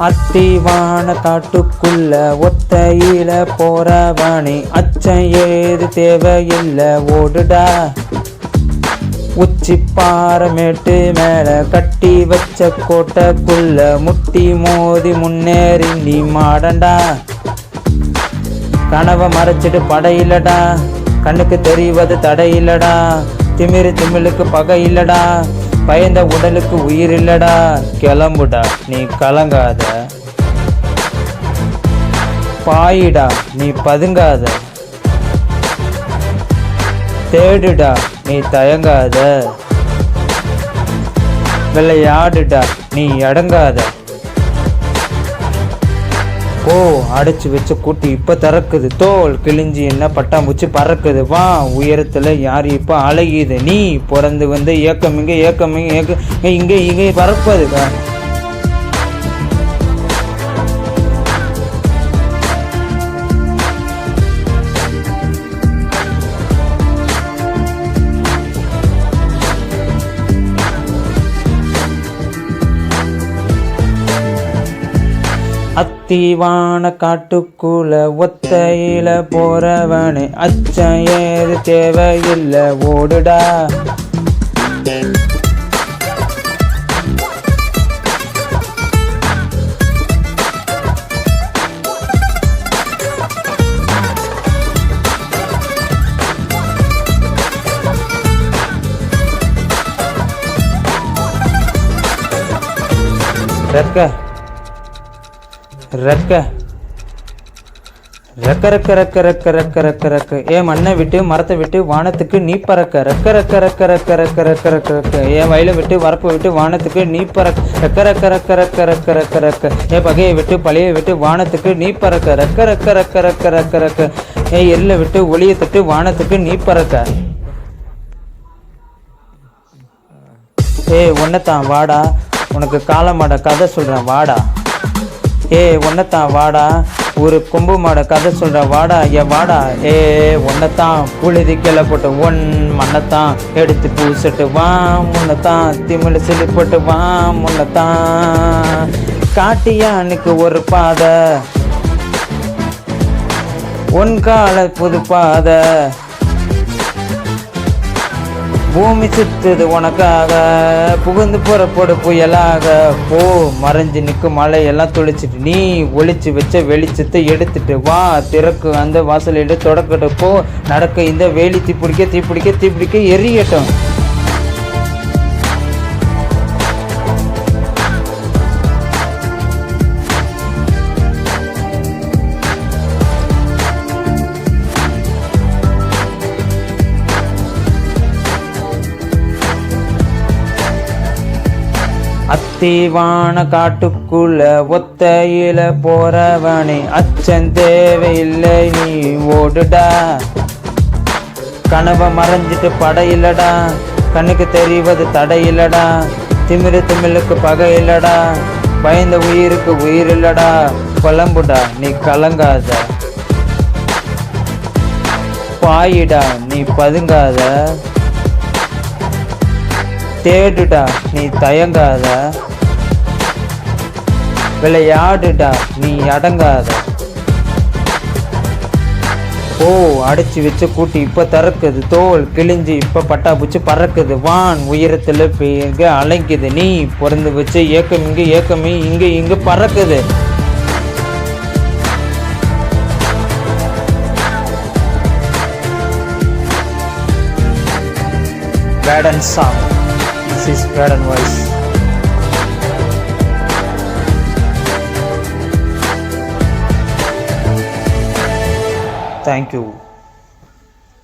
அத்திவான காட்டுக்குள்ள ஒத்தையில போறவனே அச்சம் ஏது தேவையில்லை ஓடுடா. உச்சி பாரமேட்டு மேல கட்டி வச்ச கோட்டைக்குள்ள முட்டி மோதி முன்னேறி நீ மாடண்டா. கனவை மறைச்சிட்டு படையில்லடா, கண்ணுக்கு தெரிவது தடையில்லடா. திமிழுக்கு பகை இல்லடா, பயந்த உடலுக்கு உயிர் இல்லடா. கிளம்புடா நீ கலங்காத, பாயிடா நீ பதுங்காத. தேடுடா நீ தயங்காத, விளையாடுடா நீ அடங்காத. ஓ அடைச்சு வச்ச கூட்டி இப்ப திறக்குது, தோல் கிழிஞ்சி என்ன பட்டாம்பூச்சி பறக்குது. வா உயரத்துல யாரு இப்ப அழகிது, நீ பிறந்து வந்து ஏக்கம் இங்க ஏக்கம் இங்க இங்க பறப்பது. அத்திவான காட்டுக்குள்ள ஒத்தையில போறவனே அச்சம் ஏது தேவையில்லை ஓடுடா. ரெக்க ரெக்க ரெக்க ரெக்க ரெக்க ரெக்க ரெக்க ரெக்க ரெக்க ஏன் மண்ணை விட்டு மரத்தை விட்டு வானத்துக்கு நீ பறக்க. ரெக்க ரெக்க ரெக்க ரெக்க ரெக்க ரெக்க ரெக்க ரெக்க ஏன் வயலை விட்டு வரப்பை விட்டு வானத்துக்கு நீ பறக்க. ரெக்க ரெக்க ரெக்க ரெக்க ரெக்க ரெக்க ரெக்க ஏன் பகையை விட்டு பழைய விட்டு வானத்துக்கு நீ பறக்க. ரெக்க ரெக்க ரெக்க ரெக்க ரெக்க ரெக்க ஏன் எல்லை விட்டு ஒளியை தட்டு வானத்துக்கு நீ பறக்க. ஒன்னத்தான் வாடா, உனக்கு காலமாட கதை சொல்றேன் வாடா. ஒன்னத்தான் வாடா, ஒரு கொம்பு மாட கதை சொல்ற வாடா. வாடா ஒன்னத்தான் புழுதி கிளை போட்டு ஒன் மண்ணத்தான் எடுத்து பூசிட்டு வா. முன்னத்தான் திமிழ் சிலிப்பட்டு வா. முன்னத்தான் காட்டியானுக்கு ஒரு பாதை, ஒன் கால புது பாதை. பூமி சுத்துது உனக்காக, புகுந்து புறப்படு புயலாக. போ மறைஞ்சு நிற்கும் மழையெல்லாம் தொளிச்சிட்டு நீ ஒளிச்சு வச்ச வெளிச்சத்தை எடுத்துட்டு வா. திறக்கு அந்த வாசல் எடுத்து தொடக்கட்டு போ. நடக்க இந்த வேலி தீப்பிடிக்க தீப்பிடிக்க தீப்பிடிக்க எரியட்டும். அத்திவான காட்டுக்குள்ள ஒத்தையில போறவனே அச்சம் தேவையில்லை நீ ஓடுடா. கனவை மறைஞ்சிட்டு படையில்லடா, கண்ணுக்கு தெரிவது தடையில்லடா. திமிழுக்கு பகை இல்லடா, பயந்த உயிருக்கு உயிர் இல்லடா. குழம்புடா நீ கலங்காத, பாயிடா நீ பதுங்காத. தேடுடா நீ தயங்காத, விளையாடுடா நீ அடங்காத. ஓ அடைச்சி வச்ச கூட்டி இப்ப திறக்குது, தோல் கிழிஞ்சி இப்ப பட்டாம்பூச்சி பறக்குது. வான் உயரத்துல இங்க அலைக்குது, நீ பிறந்து வச்ச ஏக்கம் இங்க ஏக்கமே இங்க இங்க பறக்குது. Garden song. This is Garden voice. Thank you.